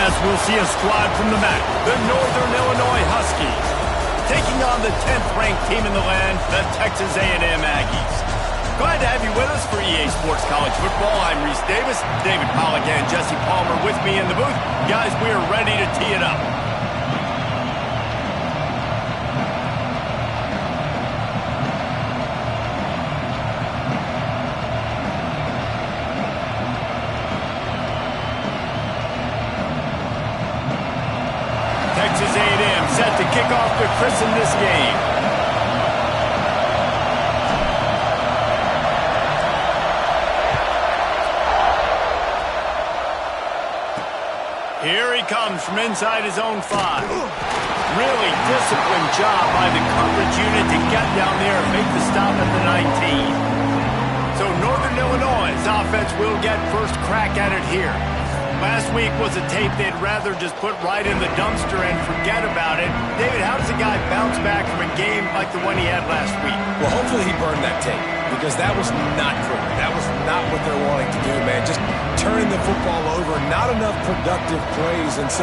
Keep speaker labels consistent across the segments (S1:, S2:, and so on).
S1: As we'll see a squad from the MAC, the Northern Illinois Huskies, taking on the 10th-ranked team in the land, the Texas A&M Aggies. Glad to have you with us for EA Sports College Football. I'm Reese Davis, David Pollack and Jesse Palmer with me in the booth. Guys, we are ready to tee it up. Texas A&M set to kick off to christen this game. Here he comes from inside his own 5. Really disciplined job by the coverage unit to get down there and make the stop at the 19. So Northern Illinois' offense will get first crack at it here. Last week was a tape they'd rather just put right in the dumpster and forget about it. David, how does a guy bounce back from a game like the one he had last week?
S2: Well, hopefully he burned that tape, because that was not pretty. That was not what they're wanting to do, man. Just turning the football over, not enough productive plays. And so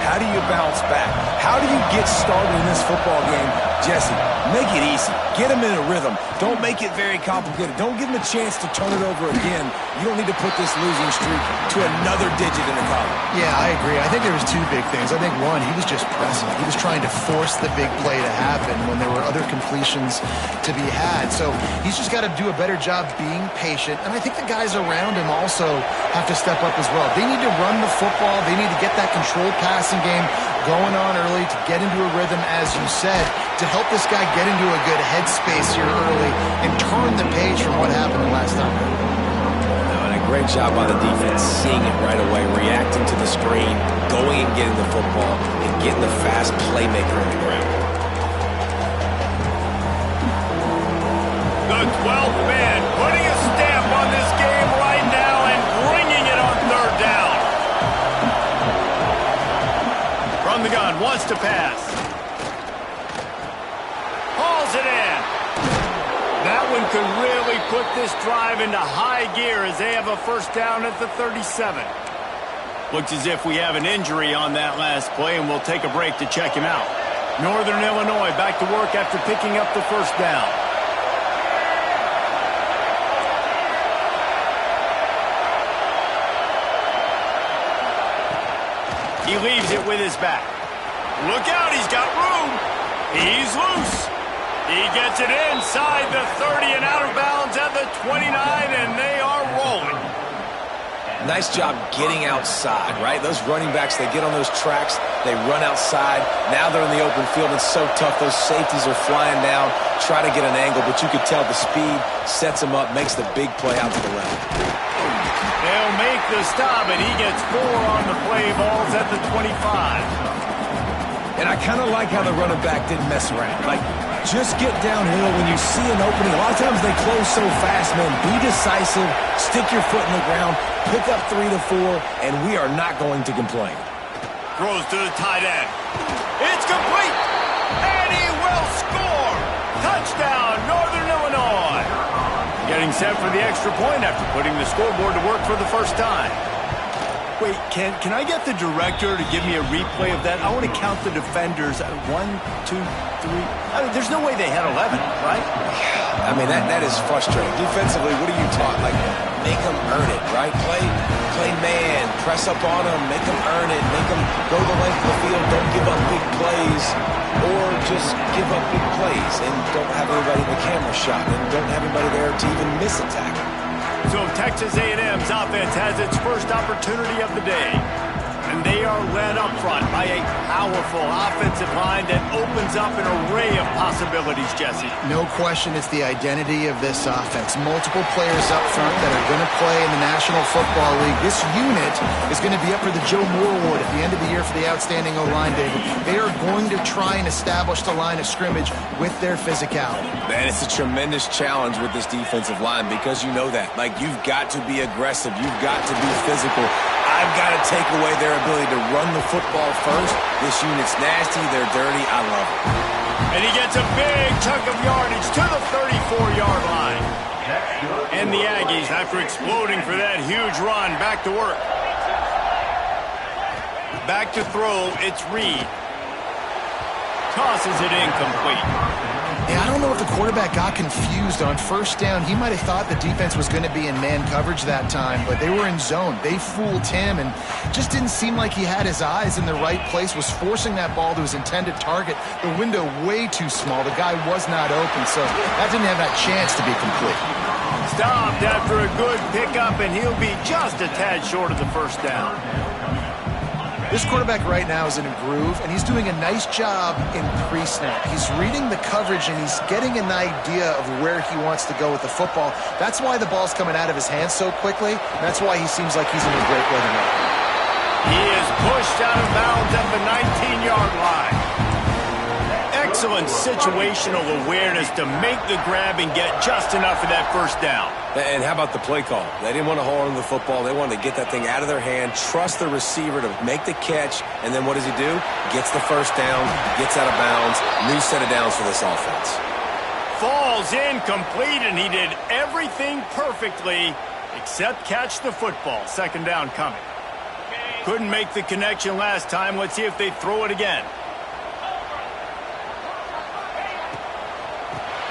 S2: how do you bounce back? How do you get started in this football game? Jesse, make it easy. Get him in a rhythm. Don't make it very complicated. Don't give him a chance to turn it over again. You don't need to put this losing streak to another digit in the column.
S3: Yeah, I agree. I think there was 2 big things. I think one, he was just pressing. He was trying to force the big play to happen when there were other completions to be had. So he's just got to do a better job being patient. And I think the guys around him also have to step up as well. They need to run the football. They need to get that controlled passing game going on early to get into a rhythm, as you said, to help this guy get into a good headspace here early and turn the page from what happened last time.
S2: And a great job by the defense, seeing it right away, reacting to the screen, going and getting the football, and getting the fast playmaker on the ground.
S1: The 12th man putting a stamp on this game right now and bringing it on 3rd down. From the gun, wants to pass. Hauls it in. That one could really put this drive into high gear as they have a first down at the 37. Looks as if we have an injury on that last play, and we'll take a break to check him out. Northern Illinois back to work after picking up the first down. He leaves it with his back. Look out, he's got room. He's loose. He gets it inside the 30 and out of bounds at the 29, and they are rolling.
S2: Nice job getting outside, right? Those running backs, they get on those tracks, they run outside. Now they're in the open field. It's so tough. Those safeties are flying down, try to get an angle, but you could tell the speed sets him up, makes the big play out to the left.
S1: They'll make the stop, and he gets 4 on the play. Balls at the 25.
S2: And I kind of like how the running back didn't mess around. Like, just get downhill when you see an opening. A lot of times they close so fast, man. Be decisive, stick your foot in the ground, pick up 3 to 4, and we are not going to complain.
S1: Throws to the tight end. It's complete, and he will score. Touchdown, Northern Illinois. Getting set for the extra point after putting the scoreboard to work for the first time. Wait, can I get the director to give me a replay of that? I want to count the defenders. 1, 2, 3. I mean, there's no way they had 11, right?
S2: I mean, that is frustrating. Defensively, what are you taught? Like, make them earn it, right? Play man, press up on them, make them earn it, make them go the length of the field, don't give up big plays, or just give up big plays and don't have anybody in the camera shot and don't have anybody there to even miss a tackle.
S1: So Texas A&M's offense has its first opportunity of the day. And they are led up front by a powerful offensive line that opens up an array of possibilities, Jesse.
S3: No question it's the identity of this offense. Multiple players up front that are going to play in the National Football League. This unit is going to be up for the Joe Moore Award at the end of the year for the outstanding O-line, David. They are going to try and establish the line of scrimmage with their physicality.
S2: Man, it's a tremendous challenge with this defensive line because you know that. Like, you've got to be aggressive. You've got to be physical. I've got to take away their ability to run the football first. This unit's nasty. They're dirty. I love it.
S1: And he gets a big chunk of yardage to the 34-yard line. And the Aggies, after exploding for that huge run, back to work. Back to throw, it's Reed. Tosses it incomplete.
S3: Yeah, I don't know if the quarterback got confused on first down. He might have thought the defense was going to be in man coverage that time, but they were in zone. They fooled him and just didn't seem like he had his eyes in the right place, was forcing that ball to his intended target. The window way too small. The guy was not open, so that didn't have that chance to be complete.
S1: Stopped after a good pickup, and he'll be just a tad short of the first down.
S3: This quarterback right now is in a groove, and he's doing a nice job in pre-snap. He's reading the coverage, and he's getting an idea of where he wants to go with the football. That's why the ball's coming out of his hands so quickly. That's why he seems like he's in a great rhythm right now.
S1: He is pushed out of bounds at the 19-yard line. Excellent situational awareness to make the grab and get just enough of that first down.
S2: And how about the play call? They didn't want to hold on to the football. They wanted to get that thing out of their hand, trust the receiver to make the catch, and then what does he do? Gets the first down, gets out of bounds, new set of downs for this offense.
S1: Falls incomplete, and he did everything perfectly except catch the football. Second down coming. Couldn't make the connection last time. Let's see if they throw it again.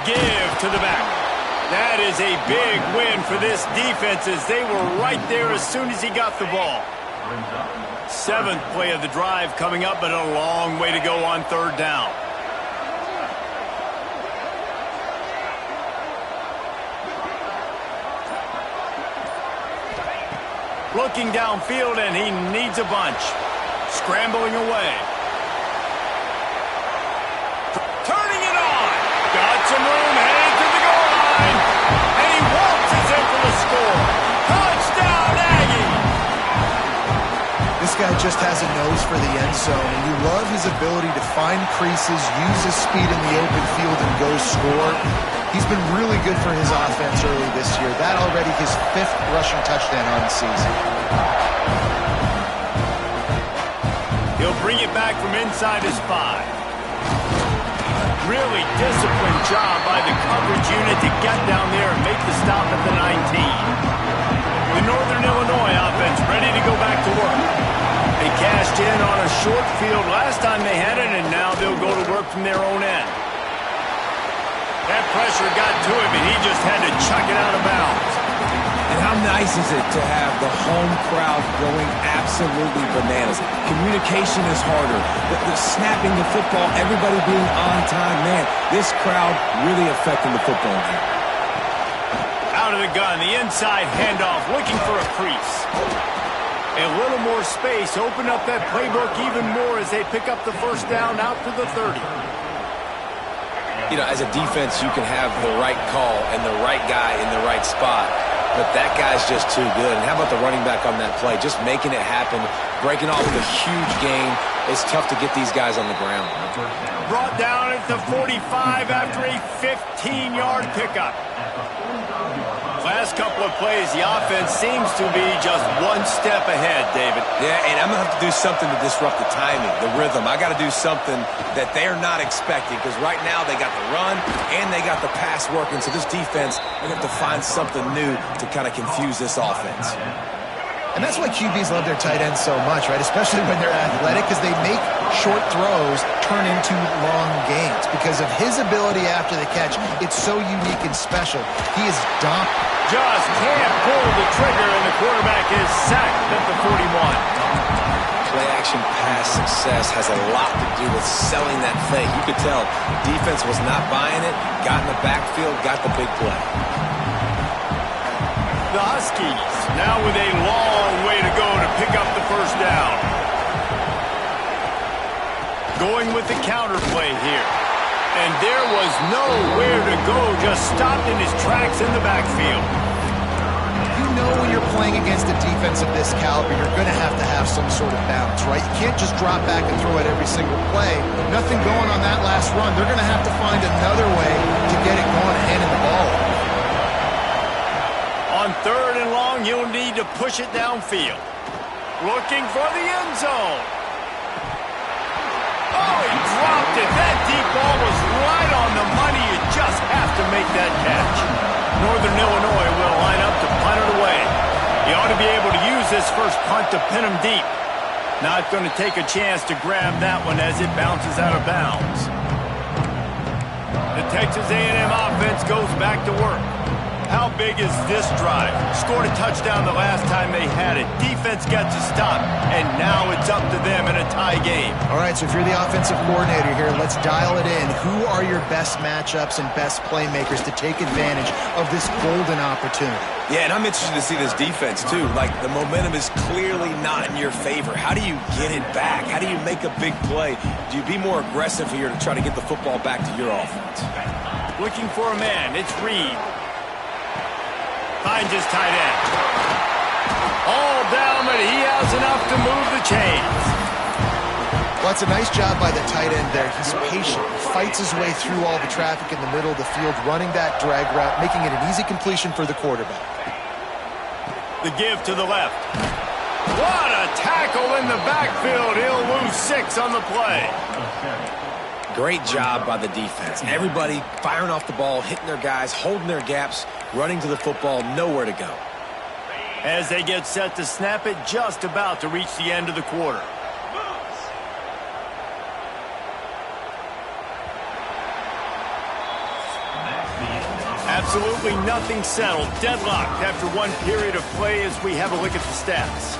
S1: Give to the back. That is a big win for this defense as they were right there as soon as he got the ball. Seventh play of the drive coming up, but a long way to go on third down. Looking downfield, and he needs a bunch. Scrambling away. Turning it on. Got some room, headed to the goal line. And he waltzes in for the score. Touchdown, Aggie!
S3: This guy just has a nose for the end zone, and you love his ability to find creases, use his speed in the open field, and go score. He's been really good for his offense early this year. That already his 5th rushing touchdown on the season.
S1: He'll bring it back from inside his 5. Really disciplined job by the coverage unit to get down there and make the stop at the 19. The Northern Illinois offense ready to go back to work. They cashed in on a short field last time they had it, and now they'll go to work from their own end. That pressure got to him, and he just had to chuck it out of bounds.
S2: And how nice is it to have the home crowd going absolutely bananas? Communication is harder. The snapping the football, everybody being on time. Man, this crowd really affecting the football game.
S1: Out of the gun, the inside handoff, looking for a crease. A little more space, open up that playbook even more as they pick up the first down out to the 30.
S2: You know, as a defense, you can have the right call and the right guy in the right spot, but that guy's just too good. And how about the running back on that play? Just making it happen, breaking off a huge gain. It's tough to get these guys on the ground.
S1: Brought down at the 45 after a 15-yard pickup. Last couple of plays, the offense seems to be just one step ahead, David.
S2: Yeah, and I'm going to have to do something to disrupt the timing, the rhythm. I got to do something that they're not expecting, because right now they got the run and they got the pass working. So this defense, they're going to have to find something new to kind of confuse this offense.
S3: And that's why QBs love their tight ends so much, right? Especially when they're athletic, because they make short throws turn into long gains. Because of his ability after the catch, it's so unique and special. He is dominant.
S1: Just can't pull the trigger, and the quarterback is sacked at the 41.
S2: Play-action pass success has a lot to do with selling that thing. You could tell defense was not buying it, got in the backfield, got the big play.
S1: The Huskies now with a long way to go to pick up the first down. Going with the counter play here. And there was nowhere to go, just stopped in his tracks in the backfield.
S3: You know when you're playing against a defense of this caliber, you're going to have some sort of balance, right? You can't just drop back and throw it every single play. Nothing going on that last run. They're going to have to find another way to get it going and handing the ball off.
S1: On third and long, he'll need to push it downfield. Looking for the end zone. Oh, he dropped it. That deep ball was right on the money. You just have to make that catch. Northern Illinois will line up to punt it away. He ought to be able to use this first punt to pin him deep. Not going to take a chance to grab that one as it bounces out of bounds. The Texas A&M offense goes back to work. How big is this drive? Scored a touchdown the last time they had it. Defense gets a stop, and now it's up to them in a tie game.
S3: All right, so if you're the offensive coordinator here, let's dial it in. Who are your best matchups and best playmakers to take advantage of this golden opportunity?
S2: Yeah, and I'm interested to see this defense, too. Like, the momentum is clearly not in your favor. How do you get it back? How do you make a big play? Do you be more aggressive here to try to get the football back to your offense?
S1: Looking for a man. It's Reed. Finds his tight end. All down, but he has enough to move the chains.
S3: Well, that's a nice job by the tight end there. He's patient. He fights his way through all the traffic in the middle of the field, running that drag route, making it an easy completion for the quarterback.
S1: The give to the left. What a tackle in the backfield. He'll lose 6 on the play.
S2: Great job by the defense. Everybody firing off the ball, hitting their guys, holding their gaps, running to the football, nowhere to go.
S1: As they get set to snap it, just about to reach the end of the quarter. Absolutely nothing settled. Deadlocked after one period of play as we have a look at the stats.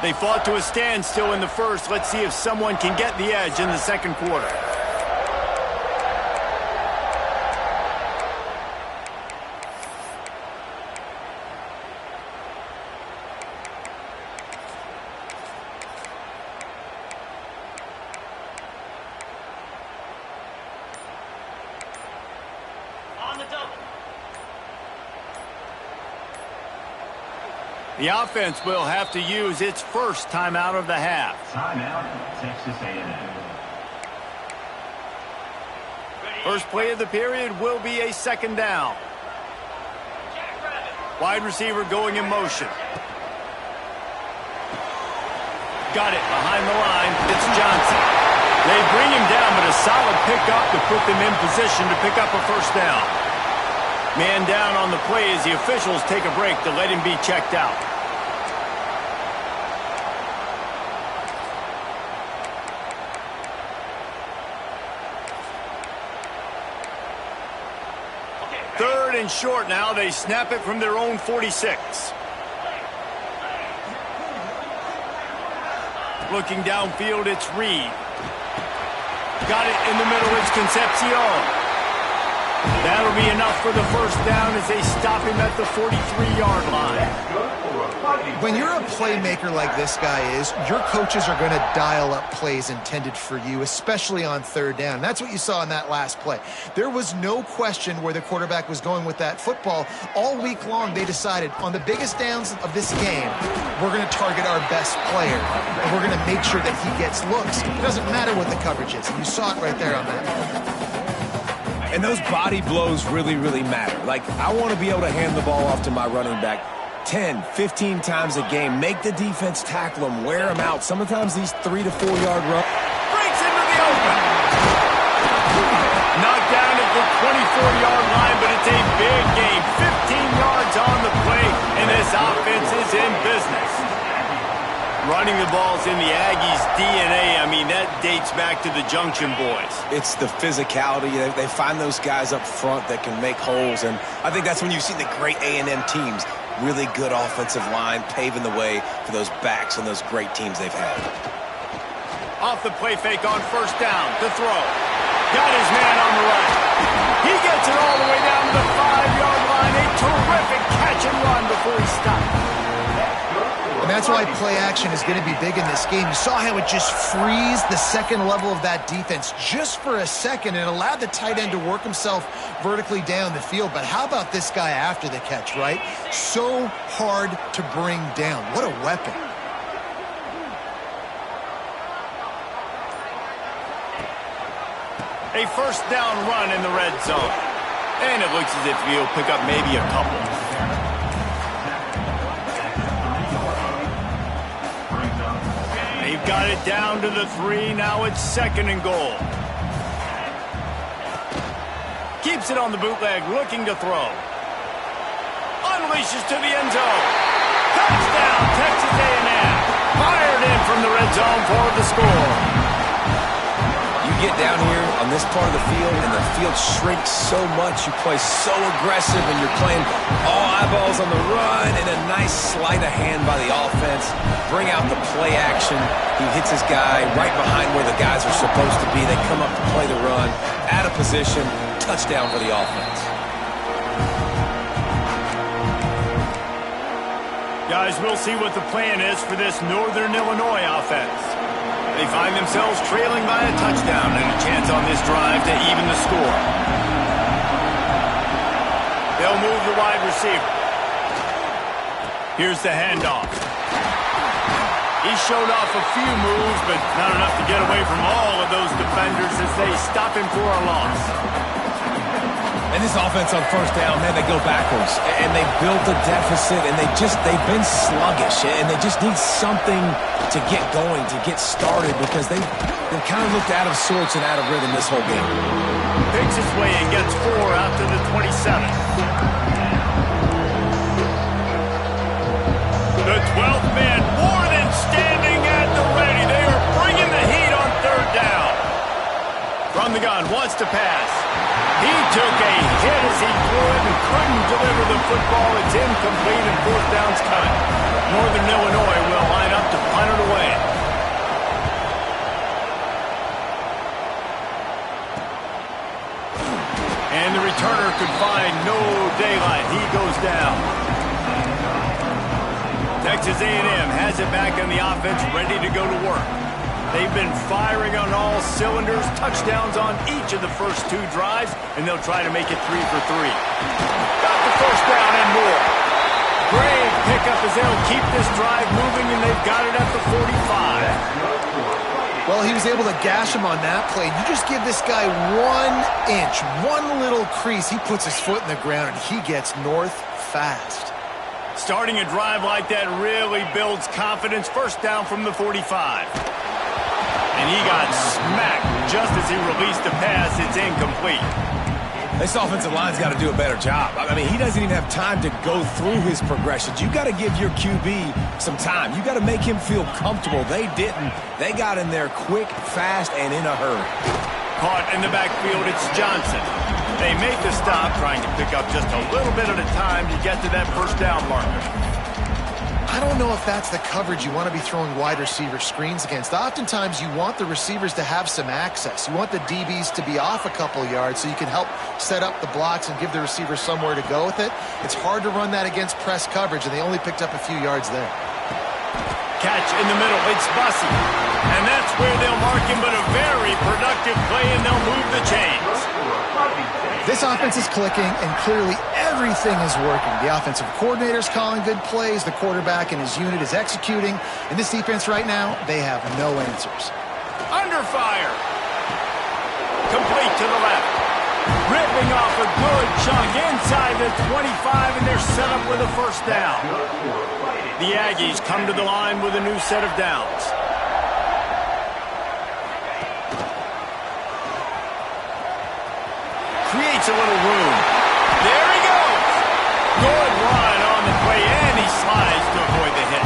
S1: They fought to a standstill in the first. Let's see if someone can get the edge in the second quarter. The offense will have to use its first timeout of the half.
S4: Timeout, Texas A&M.
S1: First play of the period will be a second down. Wide receiver going in motion. Got it behind the line. It's Johnson. They bring him down, but a solid pickup to put them in position to pick up a first down. Man down on the play as the officials take a break to let him be checked out. Third and short now. They snap it from their own 46. Looking downfield, it's Reed. Got it in the middle, it's Concepcion. That'll be enough for the first down as they stop him at the 43-yard line.
S3: When you're a playmaker like this guy is, your coaches are going to dial up plays intended for you, especially on third down. That's what you saw in that last play. There was no question where the quarterback was going with that football. All week long, they decided on the biggest downs of this game, we're going to target our best player, and we're going to make sure that he gets looks. It doesn't matter what the coverage is. And you saw it right there on that.
S2: And those body blows really, really matter. Like, I want to be able to hand the ball off to my running back 10, 15 times a game. Make the defense tackle them, wear them out. Sometimes these 3 to 4 yard runs.
S1: Breaks into the open. Knocked down at the 24-yard line, but it's a big game. 15 yards on the play, and this offense is in business. Running the ball's in the Aggies' DNA. I mean, that dates back to the Junction Boys.
S2: It's the physicality. They find those guys up front that can make holes, and I think that's when you see the great A&M teams. Really good offensive line, paving the way for those backs and those great teams they've had.
S1: Off the play fake on first down to throw. Got his man on the right. He gets it all the way down to the 5-yard line. A terrific catch and run before he stopped.
S3: And that's why play action is going to be big in this game. You saw how it just frees the second level of that defense just for a second. It allowed the tight end to work himself vertically down the field. But how about this guy after the catch, right? So hard to bring down. What a weapon.
S1: A first down run in the red zone. And it looks as if he'll pick up maybe a couple. They've got it down to the 3. Now it's second and goal. Keeps it on the bootleg, looking to throw. Unleashes to the end zone. Touchdown, Texas A&M. Fired in from the red zone for the score.
S2: You get down here on this part of the field, and the field shrinks so much. You play so aggressive, and you're playing all eyeballs on the run, and a nice sleight of hand by the offense. Bring out the play action. He hits his guy right behind where the guys are supposed to be. They come up to play the run, out of position, touchdown for the offense.
S1: Guys, we'll see what the plan is for this Northern Illinois offense. They find themselves trailing by a touchdown and a chance on this drive to even the score. They'll move the wide receiver. Here's the handoff. He showed off a few moves, but not enough to get away from all of those defenders as they stop him for a loss.
S2: And this offense on first down, man, they go backwards. And they built a deficit, and they've been sluggish. And they just need something to get going, to get started, because they've kind of looked out of sorts and out of rhythm this whole game.
S1: Picks his way and gets 4 out to the 27. The 12th man more than standing at the ready. They are bringing the heat on third down. From the gun, wants to pass. He took a hit as he threw it and couldn't deliver the football. It's incomplete and fourth down's cut. Northern Illinois will line up to punt it away. And the returner could find no daylight. He goes down. Texas A&M has it back on the offense, ready to go to work. They've been firing on all cylinders, touchdowns on each of the first 2 drives, and they'll try to make it 3 for 3. Got the first down and more. Great pickup as they'll keep this drive moving, and they've got it at the 45.
S3: Well, he was able to gash him on that play. You just give this guy 1 inch, one little crease. He puts his foot in the ground, and he gets north fast.
S1: Starting a drive like that really builds confidence. First down from the 45. And he got smacked just as he released the pass. It's incomplete.
S2: This offensive line's got to do a better job. I mean, he doesn't even have time to go through his progressions. You got to give your QB some time. You got to make him feel comfortable. They didn't. They got in there quick, fast, and in a hurry.
S1: Caught in the backfield, it's Johnson. They make the stop, trying to pick up just a little bit at a time to get to that first down marker.
S3: I don't know if that's the coverage you want to be throwing wide receiver screens against. Oftentimes, you want the receivers to have some access. You want the DBs to be off a couple yards so you can help set up the blocks and give the receiver somewhere to go with it. It's hard to run that against press coverage, and they only picked up a few yards there.
S1: Catch in the middle, it's Bussey. And that's where they'll mark him, but a very productive play, and they'll move the chains.
S3: This offense is clicking, and clearly everything is working. The offensive coordinator's calling good plays. The quarterback and his unit is executing. And this defense right now, they have no answers.
S1: Under fire. Complete to the left. Ripping off a good chunk inside the 25, and they're set up with a first down. The Aggies come to the line with a new set of downs. Creates a little room. There he goes. Good run on the play, and he slides to avoid the hit.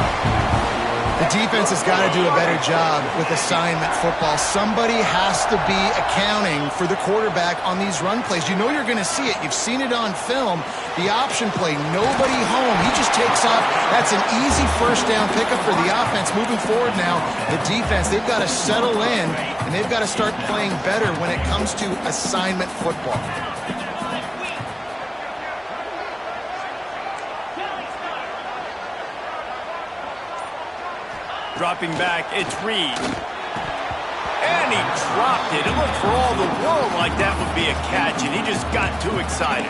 S3: The defense has got to do a better job with assignment football. Somebody has to be accounting for the quarterback on these run plays. You know you're going to see it. You've seen it on film. The option play, nobody home. He just takes off. That's an easy first down pickup for the offense. Moving forward now, the defense, they've got to settle in, and they've got to start playing better when it comes to assignment football.
S1: Dropping back, it's Reed. And he dropped it. It looked for all the world like that would be a catch, and he just got too excited.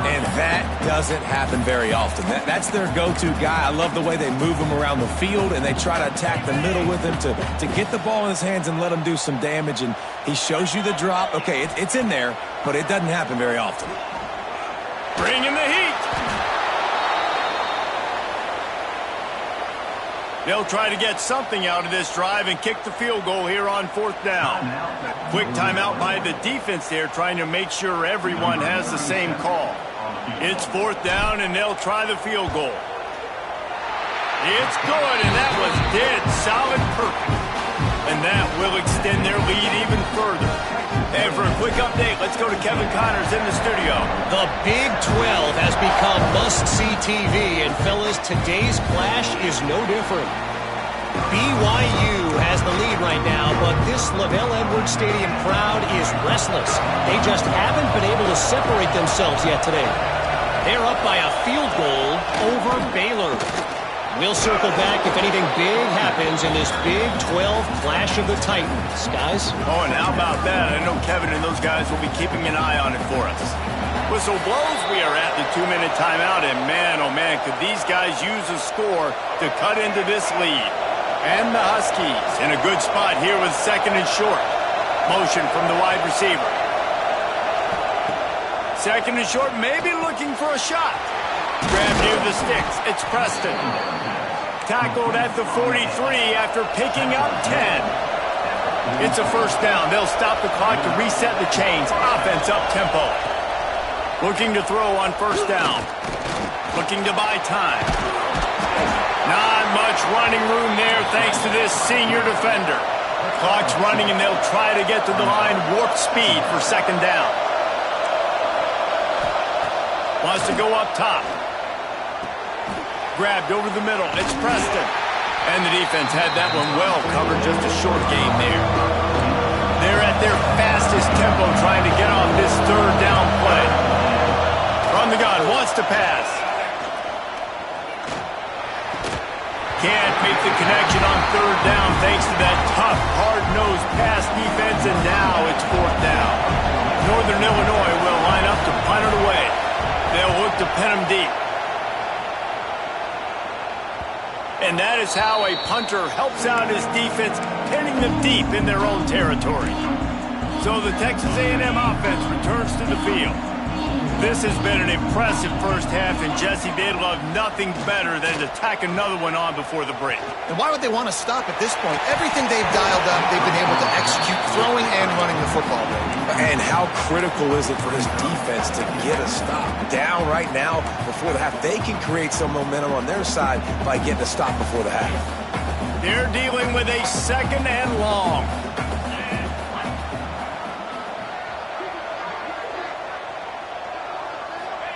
S2: And that doesn't happen very often. That's their go-to guy. I love the way they move him around the field, and they try to attack the middle with him to get the ball in his hands and let him do some damage. And he shows you the drop. Okay, it's in there, but it doesn't happen very often.
S1: Bringing the heat. They'll try to get something out of this drive and kick the field goal here on 4th down. Quick timeout by the defense there, trying to make sure everyone has the same call. It's 4th down, and they'll try the field goal. It's good, and that was dead solid perfect. And that will extend their lead even further. And for a quick update, let's go to Kevin Connors in the studio.
S5: The Big 12 has become must-see TV, and fellas, today's clash is no different. BYU has the lead right now, but this LaVell Edwards Stadium crowd is restless. They just haven't been able to separate themselves yet today. They're up by a field goal over Baylor. We'll circle back if anything big happens in this Big 12 clash of the Titans. Guys?
S1: Oh, and how about that? I know Kevin and those guys will be keeping an eye on it for us. Whistle blows, we are at the 2-minute timeout, and man, oh man, could these guys use a score to cut into this lead. And the Huskies in a good spot here with 2nd and short. Motion from the wide receiver. 2nd and short, maybe looking for a shot. Grab near the sticks. It's Preston. Tackled at the 43 after picking up 10. It's a 1st down. They'll stop the clock to reset the chains. Offense up tempo. Looking to throw on 1st down. Looking to buy time. Not much running room there thanks to this senior defender. Clock's running, and they'll try to get to the line warp speed for 2nd down. Wants to go up top. Grabbed over the middle. It's Preston. And the defense had that one well covered. Just a short game there. They're at their fastest tempo trying to get off this 3rd down play. From the gun. Wants to pass. Can't make the connection on 3rd down thanks to that tough, hard-nosed pass defense. And now it's 4th down. Northern Illinois will line up to punt it away. They'll look to pin them deep. And that is how a punter helps out his defense, pinning them deep in their own territory. So the Texas A&M offense returns to the field. This has been an impressive first half, and Jesse, they'd love nothing better than to tack another one on before the break.
S3: And why would they want to stop at this point? Everything they've dialed up, they've been able to execute throwing and running the football.
S2: And how critical is it for this defense to get a stop down right now before the half? They can create some momentum on their side by getting a stop before the half.
S1: They're dealing with a 2nd and long.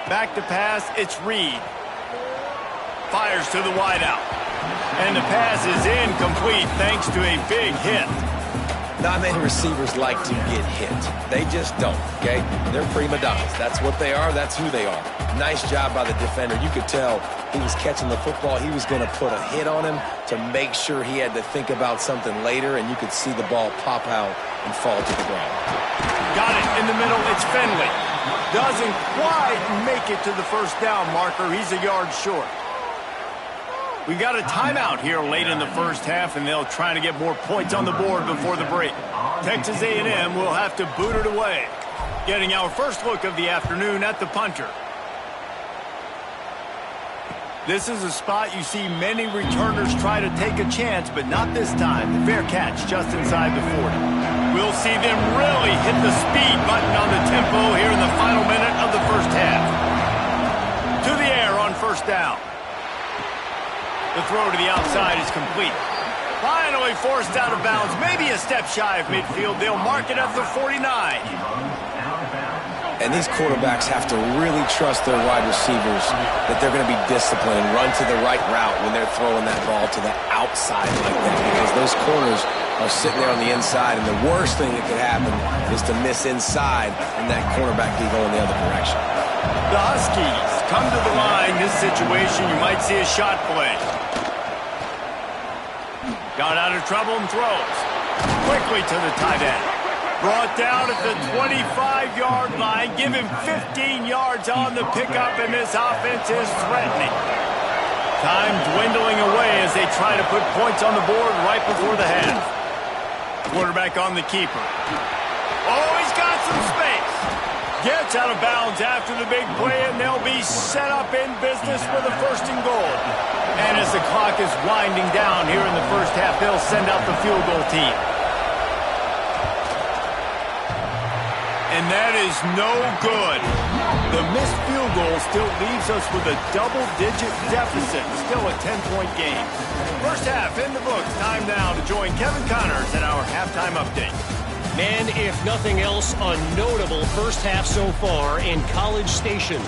S1: Back to pass, it's Reed. Fires to the wideout. And the pass is incomplete thanks to a big hit.
S2: Not many receivers like to get hit. They just don't, okay? They're prima donnas. That's what they are. That's who they are. Nice job by the defender. You could tell he was catching the football. He was going to put a hit on him to make sure he had to think about something later, and you could see the ball pop out and fall to the ground.
S1: Got it in the middle. It's Finley. Doesn't quite make it to the 1st down marker. He's a yard short. We got a timeout here late in the first half, and they'll try to get more points on the board before the break. Texas A&M will have to boot it away. Getting our first look of the afternoon at the punter. This is a spot you see many returners try to take a chance, but not this time. The fair catch just inside the 40. We'll see them really hit the speed button on the tempo here in the final minute of the first half. To the air on 1st down. The throw to the outside is complete. Finally forced out of bounds, maybe a step shy of midfield. They'll mark it at the 49.
S2: And these quarterbacks have to really trust their wide receivers that they're going to be disciplined and run to the right route when they're throwing that ball to the outside like that, because those corners are sitting there on the inside, and the worst thing that could happen is to miss inside and that cornerback be going the other direction.
S1: The Huskies come to the line. This situation, you might see a shot play. Got out of trouble and throws. Quickly to the tight end. Brought down at the 25-yard line. Give him 15 yards on the pickup, and this offense is threatening. Time dwindling away as they try to put points on the board right before the half. Quarterback on the keeper. Oh, he's got some space. gets out of bounds after the big play, and they'll be set up in business for the first and goal. And as the clock is winding down here in the first half, they'll send out the field goal team. And that is no good. The missed field goal still leaves us with a double-digit deficit, still a 10-point game. First half in the books. Time now to join Kevin Connors in our halftime update.
S5: Man, if nothing else, a notable first half so far in College Station.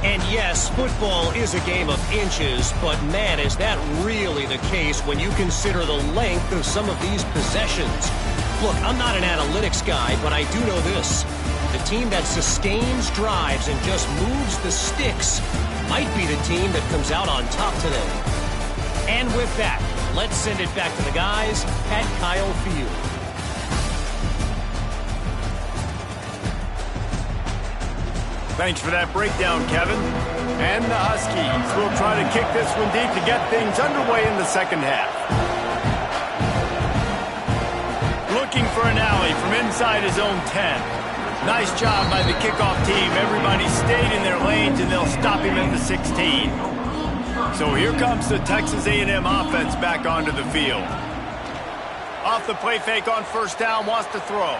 S5: And yes, football is a game of inches, but man, is that really the case when you consider the length of some of these possessions. Look, I'm not an analytics guy, but I do know this. The team that sustains drives and just moves the sticks might be the team that comes out on top today. And with that, let's send it back to the guys at Kyle Field.
S1: Thanks for that breakdown, Kevin. And the Huskies will try to kick this one deep to get things underway in the second half. Looking for an alley from inside his own 10. Nice job by the kickoff team. Everybody stayed in their lanes, and they'll stop him at the 16. So here comes the Texas A&M offense back onto the field. Off the play fake on first down, wants to throw.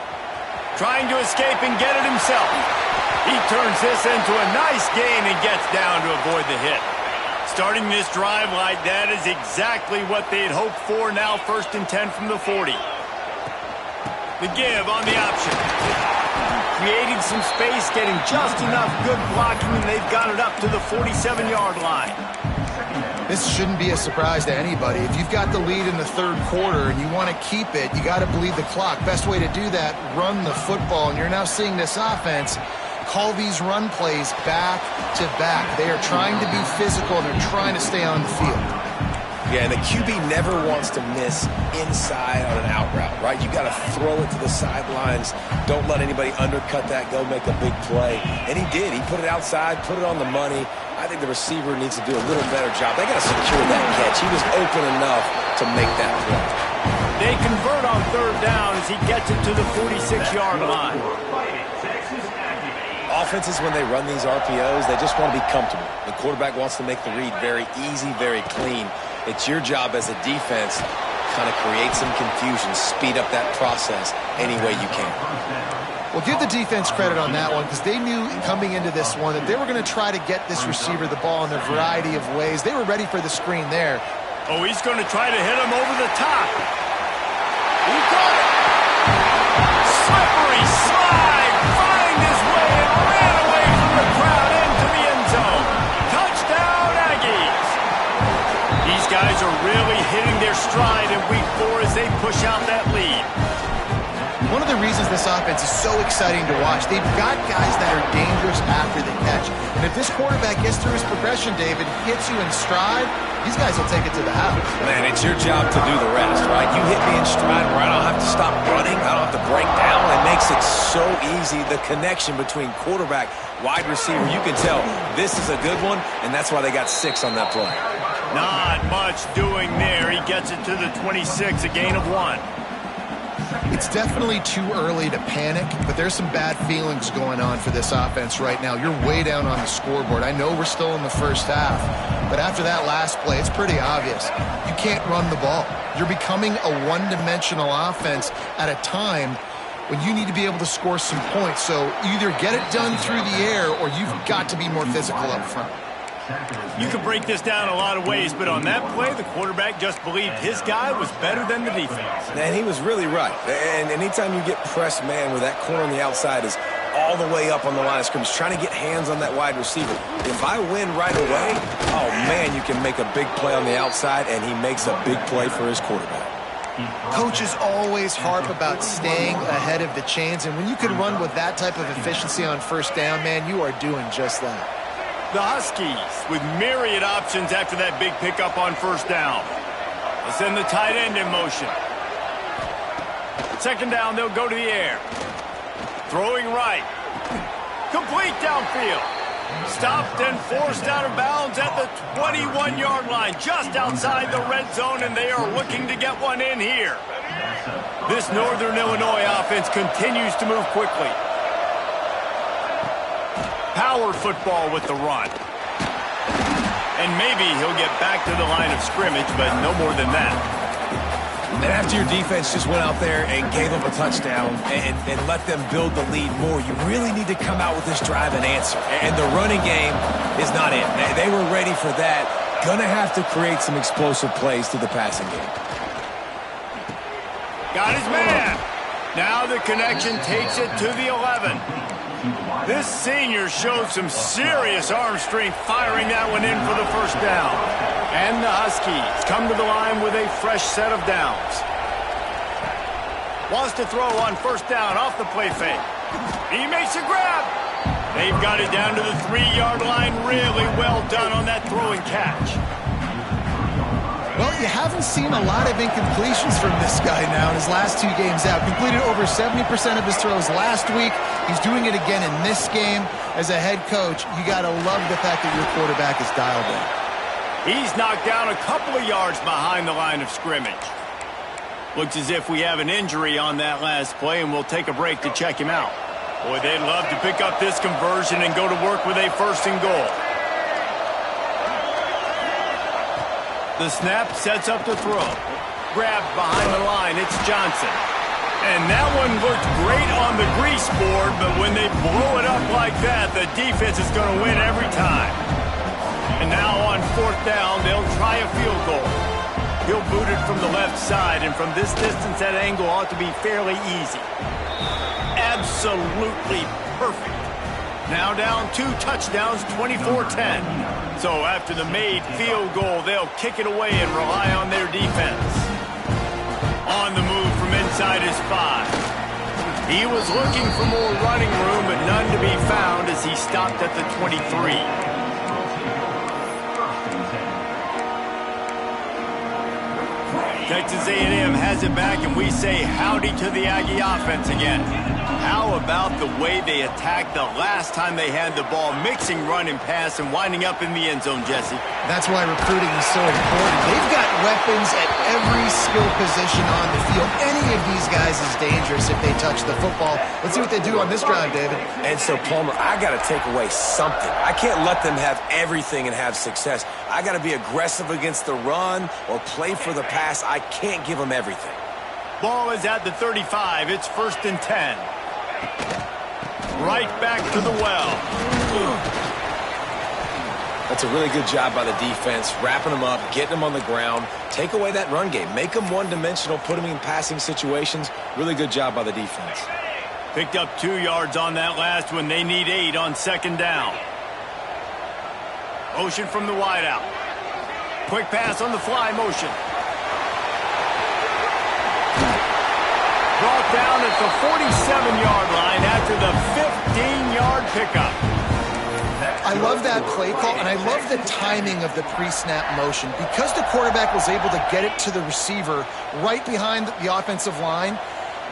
S1: Trying to escape and get it himself. He turns this into a nice gain and gets down to avoid the hit. Starting this drive like that is exactly what they'd hoped for. Now 1st and 10 from the 40. The give on the option. Creating some space, getting just enough good blocking, and they've got it up to the 47-yard line.
S3: This shouldn't be a surprise to anybody. If you've got the lead in the third quarter and you want to keep it, you got to bleed the clock. Best way to do that, run the football. And you're now seeing this offense call these run plays back to back. They are trying to be physical, and they're trying to stay on the field.
S2: Yeah, and the QB never wants to miss inside on an out route, right? You got to throw it to the sidelines. Don't let anybody undercut that, go make a big play. And he did. He put it outside, put it on the money. I think the receiver needs to do a little better job. They got to secure that catch. He was open enough to make that play.
S1: They convert on third down as he gets it to the 46-yard line.
S2: Offenses, when they run these RPOs, they just want to be comfortable. The quarterback wants to make the read very easy, very clean. It's your job as a defense kind of create some confusion, speed up that process any way you can.
S3: Well, give the defense credit on that one, because they knew coming into this one that they were going to try to get this receiver the ball in a variety of ways. They were ready for the screen there.
S1: Oh, he's going to try to hit him over the top. He got it. Slippery slide. Find his way and ran away from the crowd into the end zone. Touchdown, Aggies. These guys are really hitting their stride in week 4 as they push out that lead.
S3: One of the reasons this offense is so exciting to watch, they've got guys that are dangerous after the catch. And if this quarterback gets through his progression, David, hits you in stride, these guys will take it to the house.
S2: Man, it's your job to do the rest, right? You hit me in stride where I don't have to stop running. I don't have to break down. It makes it so easy, the connection between quarterback, wide receiver. You can tell this is a good one, and that's why they got 6 on that play.
S1: Not much doing there. He gets it to the 26, a gain of 1.
S3: It's definitely too early to panic, but there's some bad feelings going on for this offense right now. You're way down on the scoreboard. I know we're still in the first half, but after that last play, it's pretty obvious. You can't run the ball. You're becoming a one-dimensional offense at a time when you need to be able to score some points. So either get it done through the air, or you've got to be more physical up front.
S1: You can break this down a lot of ways, but on that play, the quarterback just believed his guy was better than the defense.
S2: And he was really right. And anytime you get pressed man where that corner on the outside is all the way up on the line of scrimmage, trying to get hands on that wide receiver. If I win right away, oh, man, you can make a big play on the outside, and he makes a big play for his quarterback.
S3: Coaches always harp about staying ahead of the chains, and when you can run with that type of efficiency on first down, man, you are doing just that.
S1: The Huskies with myriad options after that big pickup on first down. They send the tight end in motion. Second down, they'll go to the air. Throwing right. Complete downfield. Stopped and forced out of bounds at the 21-yard line, just outside the red zone, and they are looking to get one in here. This Northern Illinois offense continues to move quickly. power football with the run. And maybe he'll get back to the line of scrimmage, but no more than that.
S2: And after your defense just went out there and gave them a touchdown and let them build the lead more, you really need to come out with this drive and answer. And the running game is not it. They were ready for that. Gonna have to create some explosive plays through the passing game.
S1: Got his man. Now the connection takes it to the 11. This senior showed some serious arm strength firing that one in for the first down. And the Huskies come to the line with a fresh set of downs. Wants to throw on first down off the play fake. He makes a grab. They've got it down to the 3-yard line. Really well done on that throw and catch.
S3: Well, you haven't seen a lot of incompletions from this guy now in his last 2 games out. Completed over 70% of his throws last week. He's doing it again in this game. As a head coach, you got to love the fact that your quarterback is dialed in.
S1: He's knocked down a couple of yards behind the line of scrimmage. Looks as if we have an injury on that last play, and we'll take a break to check him out. Boy, they'd love to pick up this conversion and go to work with a 1st and goal. The snap sets up the throw. Grabbed behind the line, it's Johnson. And that one looked great on the grease board, but when they blow it up like that, the defense is going to win every time. And now on 4th down, they'll try a field goal. He'll boot it from the left side, and from this distance, that angle ought to be fairly easy. Absolutely perfect. Now down 2 touchdowns, 24-10. So after the made field goal, they'll kick it away and rely on their defense. On the move from inside his 5. He was looking for more running room, but none to be found as he stopped at the 23. Texas A&M has it back, and we say howdy to the Aggie offense again. How about the way they attacked the last time they had the ball, mixing run and pass and winding up in the end zone, Jesse?
S3: That's why recruiting is so important. They've got weapons at every skill position on the field. Any of these guys is dangerous if they touch the football. Let's see what they do on this drive, David.
S2: And so, Palmer, I got to take away something. I can't let them have everything and have success. I got to be aggressive against the run or play for the pass. I can't give them everything.
S1: Ball is at the 35. It's 1st and 10. Right back to the well.
S2: That's a really good job by the defense, wrapping them up, getting them on the ground. Take away that run game. Make them one-dimensional, put them in passing situations. Really good job by the defense.
S1: Picked up 2 yards on that last one. They need 8 on 2nd down. Motion from the wideout. Quick pass on the fly motion. Brought down at the 47-yard line after the 15-yard pickup.
S3: I love that play call, and I love the timing of the pre-snap motion. Because the quarterback was able to get it to the receiver right behind the offensive line,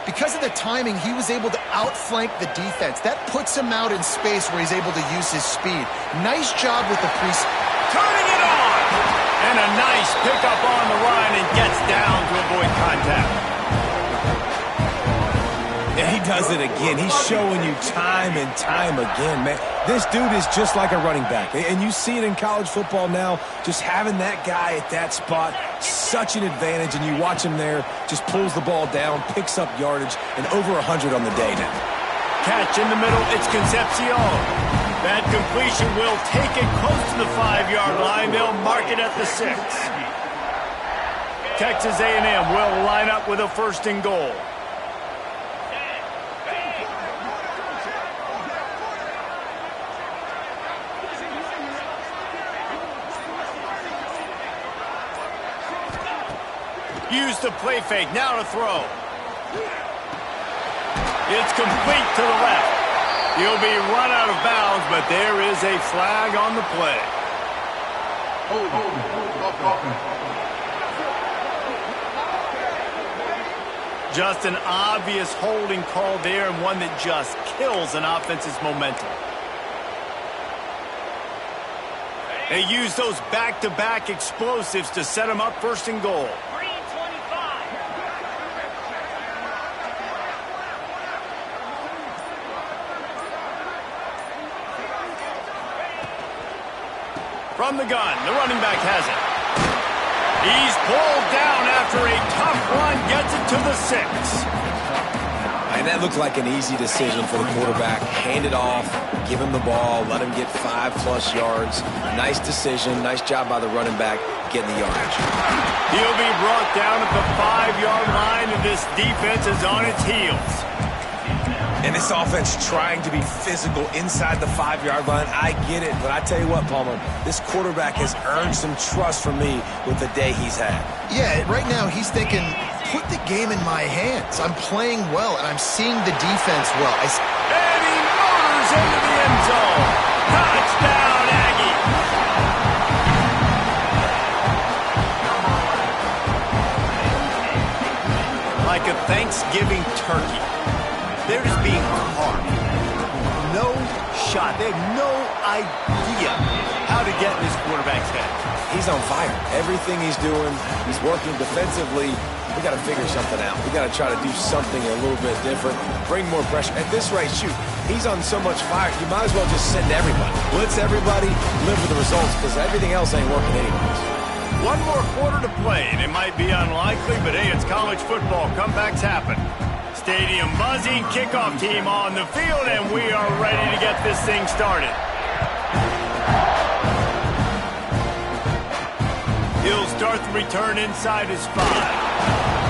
S3: because of the timing, he was able to outflank the defense. That puts him out in space where he's able to use his speed. Nice job with the pre-snap.
S1: Turning it on! And a nice pickup on the line and gets down to avoid contact.
S2: And he does it again. He's showing you time and time again, man. This dude is just like a running back. And you see it in college football now, just having that guy at that spot, such an advantage. And you watch him there, just pulls the ball down, picks up yardage, and over 100 on the day now.
S1: Catch in the middle, it's Concepcion. That completion will take it close to the 5-yard line. They'll mark it at the 6. Texas A&M will line up with a 1st and goal. Use the play fake, now to throw. It's complete to the left. He'll be run out of bounds, but there is a flag on the play. Just an obvious holding call there, and one that just kills an offense's momentum. They use those back-to-back explosives to set them up 1st and goal. From the gun, the running back has it. He's pulled down after a tough run, gets it to the 6.
S2: And that looked like an easy decision for the quarterback. Hand it off, give him the ball, let him get 5+ yards. Nice decision, nice job by the running back getting the yardage.
S1: He'll be brought down at the 5-yard line, and this defense is on its heels.
S2: And this offense trying to be physical inside the 5-yard line. I get it, but I tell you what, Palmer, this quarterback has earned some trust from me with the day he's had.
S3: Yeah, right now he's thinking, put the game in my hands. I'm playing well, and I'm seeing the defense well.
S1: And he motors into the end zone. Touchdown, Aggie. Like a Thanksgiving turkey. They're just being carved. No shot. They have no idea how to get in this quarterback's head.
S2: He's on fire. Everything he's doing, he's working defensively. We got to figure something out. We got to try to do something a little bit different, bring more pressure. At this rate, shoot, he's on so much fire, you might as well just send everybody. Blitz everybody, live with the results, because everything else ain't working anyways.
S1: One more quarter to play, and it might be unlikely, but hey, it's college football. Comebacks happen. Stadium buzzing, kickoff team on the field, and we are ready to get this thing started. He'll start the return inside his 5.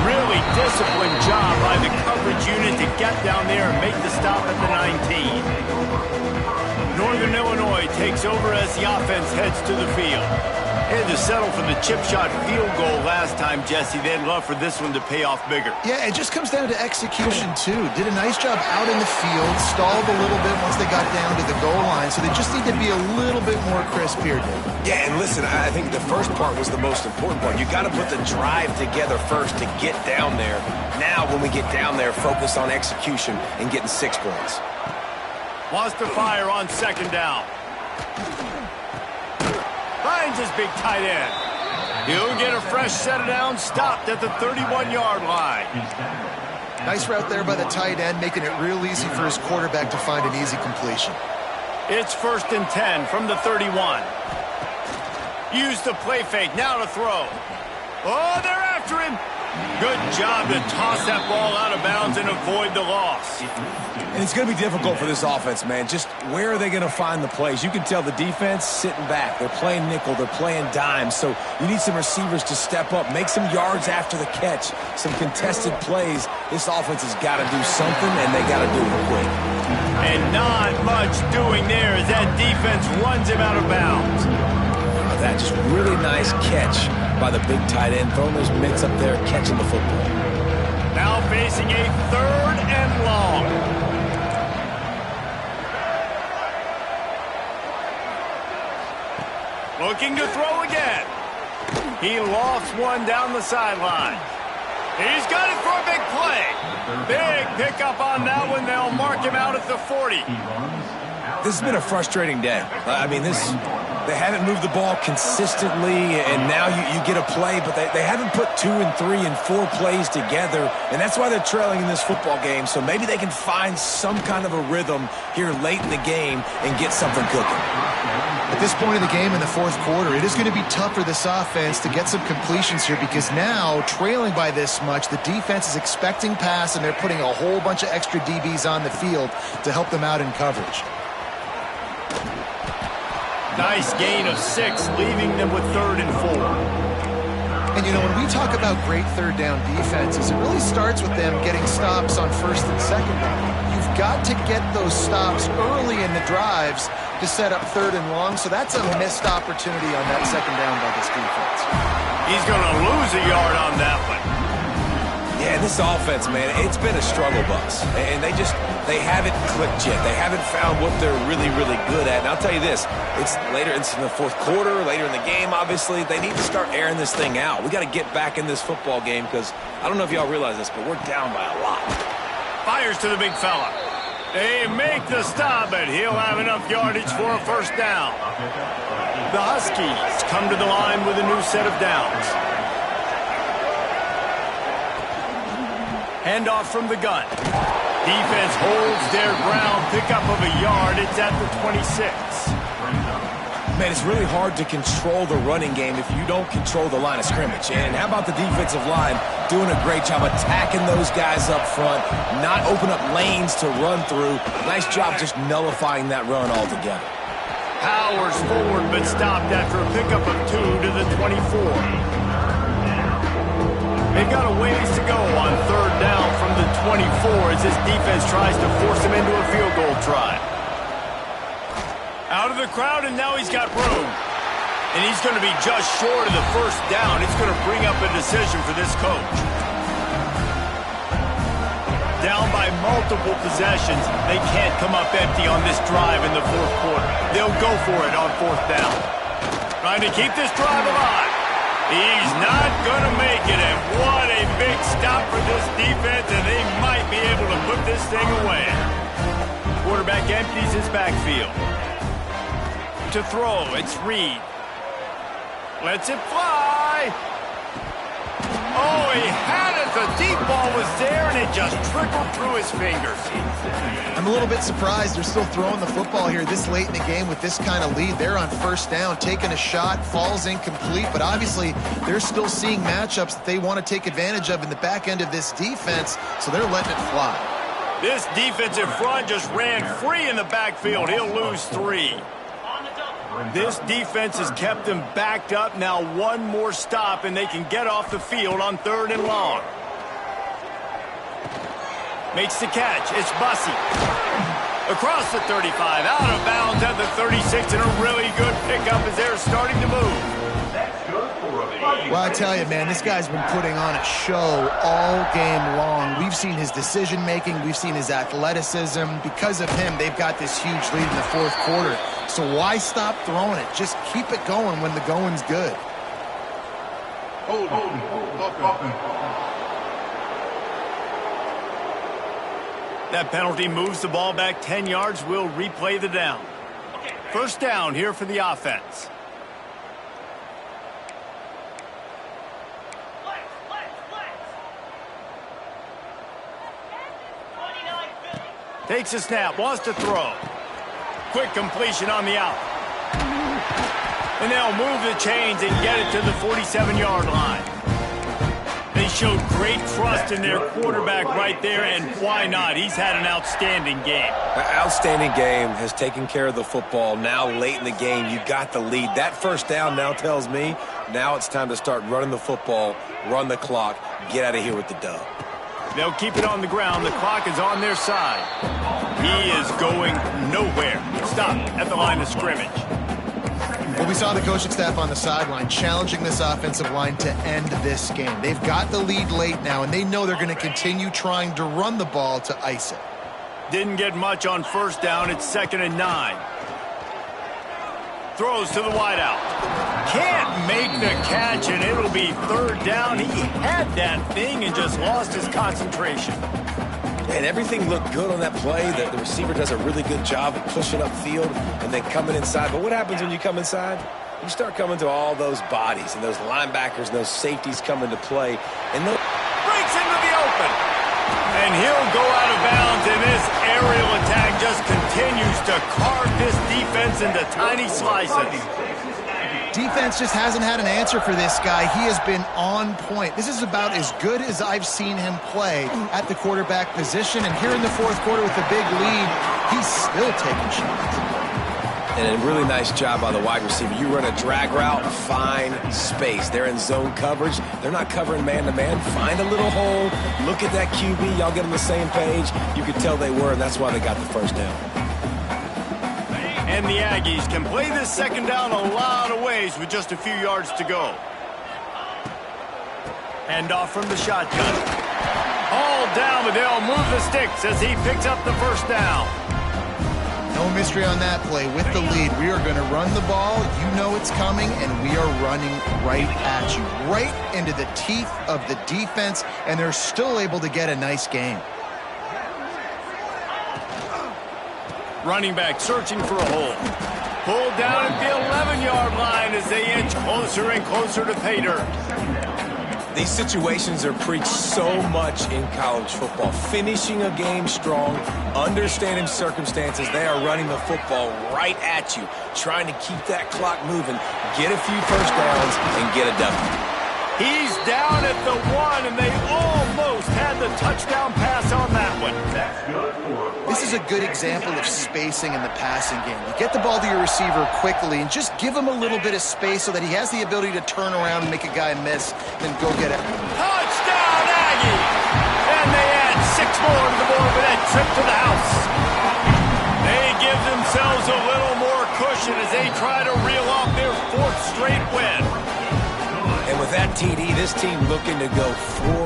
S1: Really disciplined job by the coverage unit to get down there and make the stop at the 19. Northern Illinois takes over as the offense heads to the field. Had to settle for the chip shot field goal last time, Jesse. They'd love for this one to pay off bigger.
S3: Yeah, it just comes down to execution, too. Did a nice job out in the field, stalled a little bit once they got down to the goal line, so they just need to be a little bit more crisp here, Dave.
S2: Yeah, and listen, I think the first part was the most important part. You got to put the drive together first to get down there. Now, when we get down there, focus on execution and getting 6 points.
S1: Wants to fire on second down. Finds his big tight end. He'll get a fresh set of downs, stopped at the 31-yard line.
S3: Nice route there by the tight end, making it real easy for his quarterback to find an easy completion.
S1: It's 1st and 10 from the 31. Use the play fake, now to throw. Oh, they're after him. Good job to toss that ball out of bounds and avoid the loss.
S2: And it's going to be difficult for this offense, man. Just where are they going to find the plays? You can tell the defense sitting back. They're playing nickel. They're playing dime. So you need some receivers to step up, make some yards after the catch, some contested plays. This offense has got to do something, and they got to do it quick.
S1: And not much doing there as that defense runs him out of bounds.
S2: That just really nice catch by the big tight end, throwing those mitts up there, catching the football.
S1: Now facing a 3rd and long. Looking to throw again. He lofts one down the sideline. He's got it for a big play. Big pickup on that one. They'll mark him out at the 40.
S2: This has been a frustrating day. I mean, they haven't moved the ball consistently, and now you get a play, but they haven't put 2 and 3 and 4 plays together, and that's why they're trailing in this football game. So maybe they can find some kind of a rhythm here late in the game and get something cooking.
S3: At this point in the game in the 4th quarter, it is going to be tough for this offense to get some completions here because now, trailing by this much, the defense is expecting pass, and they're putting a whole bunch of extra DBs on the field to help them out in coverage.
S1: Nice gain of 6, leaving them with 3rd and 4.
S3: And, you know, when we talk about great third down defenses, it really starts with them getting stops on 1st and 2nd down. You've got to get those stops early in the drives to set up 3rd and long, so that's a missed opportunity on that 2nd down by this defense.
S1: He's going to lose a yard on that one.
S2: Yeah, this offense, man, it's been a struggle bus. And they haven't clicked yet. They haven't found what they're really, really good at. And I'll tell you this, it's later in the 4th quarter, later in the game, obviously. They need to start airing this thing out. We got to get back in this football game because I don't know if y'all realize this, but we're down by a lot.
S1: Fires to the big fella. They make the stop, but he'll have enough yardage for a 1st down. The Huskies come to the line with a new set of downs. Handoff from the gun. Defense holds their ground. Pickup of a yard. It's at the 26.
S2: Man, it's really hard to control the running game if you don't control the line of scrimmage. And how about the defensive line doing a great job attacking those guys up front, not open up lanes to run through. Nice job just nullifying that run altogether.
S1: Powers forward, but stopped after a pickup of 2 to the 24. They've got a ways to go on 3rd down from the 24 as this defense tries to force him into a field goal try. Out of the crowd, and now he's got room. And he's going to be just short of the 1st down. It's going to bring up a decision for this coach. Down by multiple possessions, they can't come up empty on this drive in the 4th quarter. They'll go for it on 4th down. Trying to keep this drive alive. He's not going to make it, and what a big stop for this defense, and they might be able to put this thing away. Quarterback empties his backfield. To throw, it's Reed. Lets it fly. Oh, he had it. The deep ball was there, and it just trickled through his fingers.
S3: I'm a little bit surprised they're still throwing the football here this late in the game with this kind of lead. They're on 1st down, taking a shot, falls incomplete, but obviously they're still seeing matchups that they want to take advantage of in the back end of this defense, so they're letting it fly.
S1: This defensive front just ran free in the backfield. He'll lose 3. This defense has kept them backed up. Now one more stop, and they can get off the field on 3rd and long. Makes the catch. It's Bussey. Across the 35, out of bounds at the 36, and a really good pickup as they're starting to move.
S3: Well, I tell you, man, this guy's been putting on a show all game long. We've seen his decision-making. We've seen his athleticism. Because of him, they've got this huge lead in the 4th quarter. So why stop throwing it? Just keep it going when the going's good.
S1: That penalty moves the ball back 10 yards. We'll replay the down. 1st down here for the offense. Takes a snap, wants to throw. Quick completion on the out. And they'll move the chains and get it to the 47-yard line. They showed great trust in their quarterback right there, and why not? He's had an outstanding game.
S2: Outstanding game, has taken care of the football. Now late in the game, you got the lead. That 1st down now tells me now it's time to start running the football, run the clock, get out of here with the dub.
S1: They'll keep it on the ground. The clock is on their side. He is going nowhere. Stop at the line of scrimmage.
S3: Well, we saw the coaching staff on the sideline challenging this offensive line to end this game. They've got the lead late now, and they know they're going to continue trying to run the ball to ice it.
S1: Didn't get much on 1st down. It's 2nd and 9. Throws to the wideout. Can't make the catch, and it'll be 3rd down. He had that thing and just lost his concentration.
S2: And everything looked good on that play. The receiver does a really good job of pushing upfield and then coming inside. But what happens when you come inside? You start coming to all those bodies and those linebackers and those safeties come into play. And
S1: breaks into the open. And he'll go out of bounds, and this aerial attack just continues to carve this defense into tiny slices.
S3: Defense just hasn't had an answer for this guy. He has been on point. This is about as good as I've seen him play at the quarterback position. And here in the 4th quarter with a big lead, he's still taking shots.
S2: And a really nice job by the wide receiver. You run a drag route, find space. They're in zone coverage. They're not covering man-to-man. Find a little hole. Look at that QB. Y'all get on the same page. You could tell they were, and that's why they got the 1st down.
S1: And the Aggies can play this 2nd down a lot of ways with just a few yards to go. Hand off from the shotgun. All down, but they'll move the sticks as he picks up the 1st down.
S3: No mystery on that play. With the lead, we are going to run the ball. You know it's coming, and we are running right at you, right into the teeth of the defense, and they're still able to get a nice game.
S1: Running back searching for a hole. Pulled down at the 11-yard line as they inch closer and closer to pay dirt.
S2: these situations are preached so much in college football. Finishing a game strong, understanding circumstances. They are running the football right at you, trying to keep that clock moving, get a few first downs, and get a W.
S1: He's down at the 1, and they almost had the touchdown pass on that one.
S3: This is a good example of spacing in the passing game. You get the ball to your receiver quickly and just give him a little bit of space so that he has the ability to turn around and make a guy miss, then go get it.
S1: Touchdown, Aggie! And they add 6 more to the board with that trip to the house. They give themselves a little more cushion as they try to reel off their 4th straight win.
S2: And with that TD, this team looking to go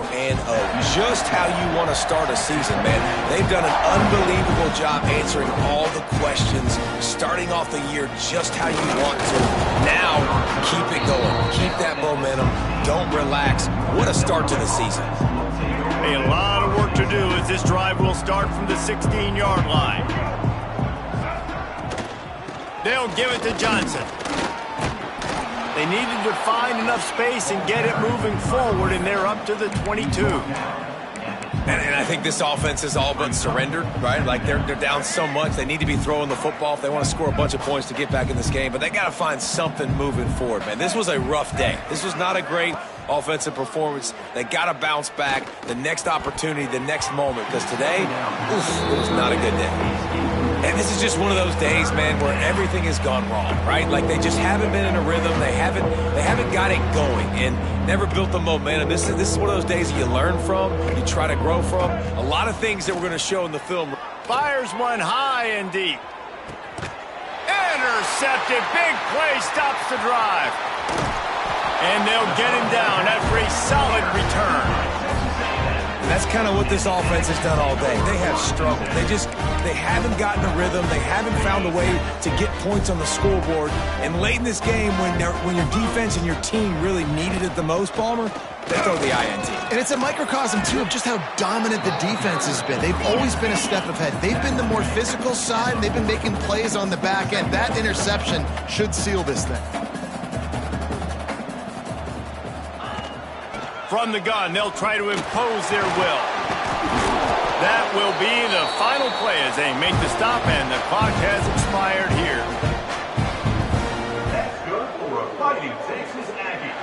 S2: 4-0. Just how you want to start a season, man. They've done an unbelievable job answering all the questions, starting off the year just how you want to. Now, keep it going. Keep that momentum. Don't relax. What a start to the season.
S1: A lot of work to do as this drive will start from the 16-yard line. They'll give it to Johnson. They needed to find enough space and get it moving forward, and they're up to the 22.
S2: And I think this offense is all but surrendered, right? Like they're down so much, they need to be throwing the football if they want to score a bunch of points to get back in this game. But they got to find something moving forward, man. This was a rough day. This was not a great offensive performance. They got to bounce back. The next opportunity, the next moment, because today, it was not a good day. And this is just one of those days, man, where everything has gone wrong, right? Like they just haven't been in a rhythm. They haven't got it going and never built the momentum. This is one of those days that you learn from, you try to grow from. A lot of things that we're going to show in the film.
S1: Fires one high and deep. Intercepted. Big play stops the drive. And they'll get him down after a solid return.
S2: And that's kind of what this offense has done all day. They have struggled. They haven't gotten a rhythm. They haven't found a way to get points on the scoreboard. And late in this game, when your defense and your team really needed it the most, Palmer, they throw the INT.
S3: And it's a microcosm, too, of just how dominant the defense has been. They've always been a step ahead. They've been the more physical side, and they've been making plays on the back end. That interception should seal this thing.
S1: From the gun, they'll try to impose their will. That will be the final play as they make the stop, and the clock has expired here.
S4: That's good for a Fighting Texas Aggie.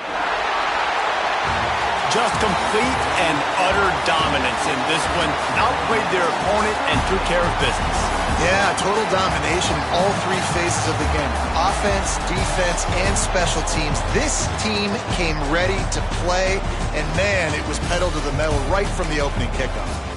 S1: Just complete and utter dominance in this one. Outplayed their opponent and took care of business.
S3: Yeah, total domination in all 3 phases of the game. Offense, defense, and special teams. This team came ready to play, and man, it was pedal to the metal right from the opening kickoff.